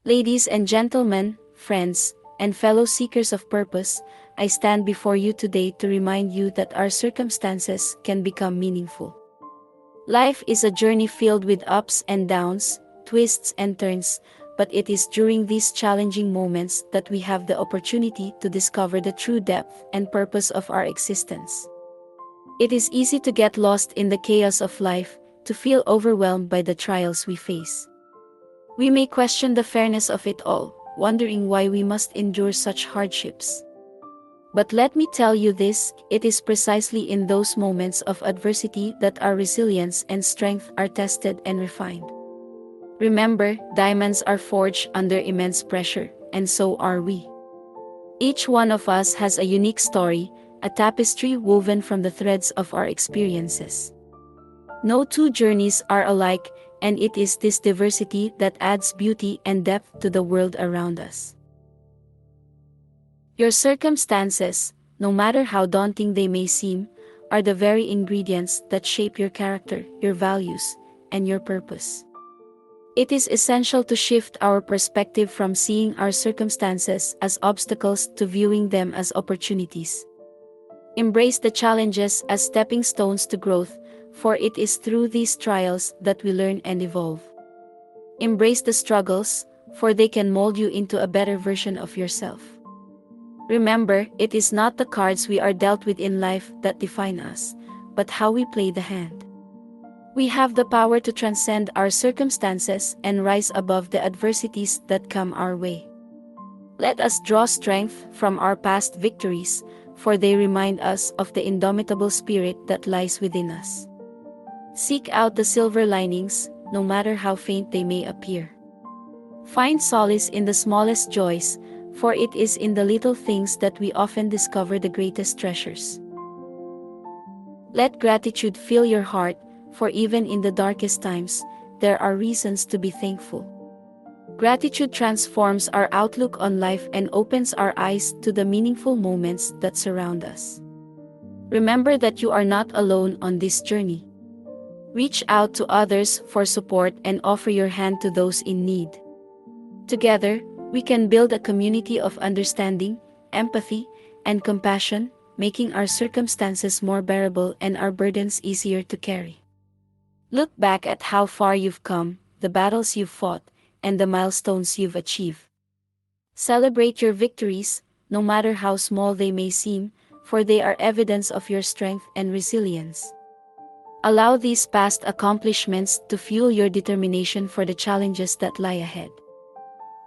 Ladies and gentlemen, friends, and fellow seekers of purpose, I stand before you today to remind you that our circumstances can become meaningful. Life is a journey filled with ups and downs, twists and turns, but it is during these challenging moments that we have the opportunity to discover the true depth and purpose of our existence. It is easy to get lost in the chaos of life, to feel overwhelmed by the trials we face. We may question the fairness of it all, wondering why we must endure such hardships. But let me tell you this, it is precisely in those moments of adversity that our resilience and strength are tested and refined. Remember, diamonds are forged under immense pressure, and so are we. Each one of us has a unique story, a tapestry woven from the threads of our experiences. No two journeys are alike, and it is this diversity that adds beauty and depth to the world around us. Your circumstances, no matter how daunting they may seem, are the very ingredients that shape your character, your values, and your purpose. It is essential to shift our perspective from seeing our circumstances as obstacles to viewing them as opportunities. Embrace the challenges as stepping stones to growth, for it is through these trials that we learn and evolve. Embrace the struggles, for they can mold you into a better version of yourself. Remember, it is not the cards we are dealt with in life that define us, but how we play the hand. We have the power to transcend our circumstances and rise above the adversities that come our way. Let us draw strength from our past victories, for they remind us of the indomitable spirit that lies within us. Seek out the silver linings, no matter how faint they may appear. Find solace in the smallest joys, for it is in the little things that we often discover the greatest treasures. Let gratitude fill your heart, for even in the darkest times, there are reasons to be thankful. Gratitude transforms our outlook on life and opens our eyes to the meaningful moments that surround us. Remember that you are not alone on this journey. Reach out to others for support and offer your hand to those in need. Together, we can build a community of understanding, empathy, and compassion, making our circumstances more bearable and our burdens easier to carry. Look back at how far you've come, the battles you've fought, and the milestones you've achieved. Celebrate your victories, no matter how small they may seem, for they are evidence of your strength and resilience. Allow these past accomplishments to fuel your determination for the challenges that lie ahead.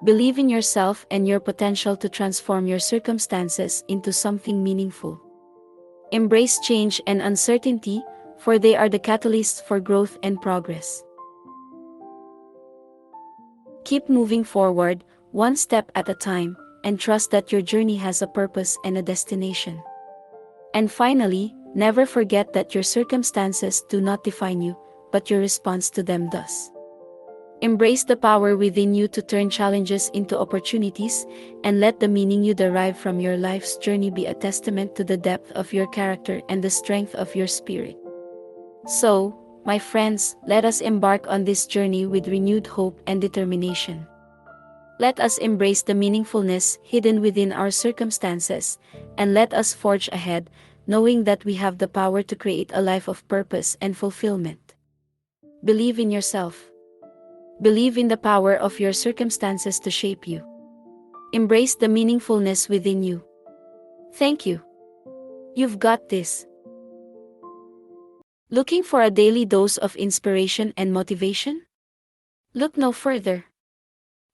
Believe in yourself and your potential to transform your circumstances into something meaningful. Embrace change and uncertainty, for they are the catalysts for growth and progress. Keep moving forward, one step at a time, and trust that your journey has a purpose and a destination. And finally, never forget that your circumstances do not define you, but your response to them does. Embrace the power within you to turn challenges into opportunities, and let the meaning you derive from your life's journey be a testament to the depth of your character and the strength of your spirit. So, my friends, let us embark on this journey with renewed hope and determination. Let us embrace the meaningfulness hidden within our circumstances, and let us forge ahead, knowing that we have the power to create a life of purpose and fulfillment. Believe in yourself. Believe in the power of your circumstances to shape you. Embrace the meaningfulness within you. Thank you. You've got this. Looking for a daily dose of inspiration and motivation? Look no further.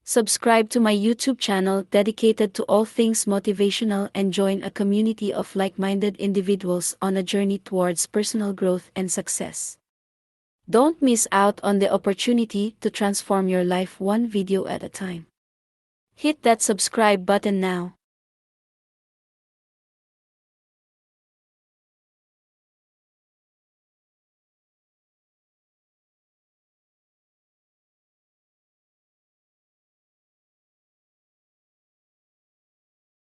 Subscribe to my YouTube channel dedicated to all things motivational and join a community of like-minded individuals on a journey towards personal growth and success. Don't miss out on the opportunity to transform your life one video at a time. Hit that subscribe button now.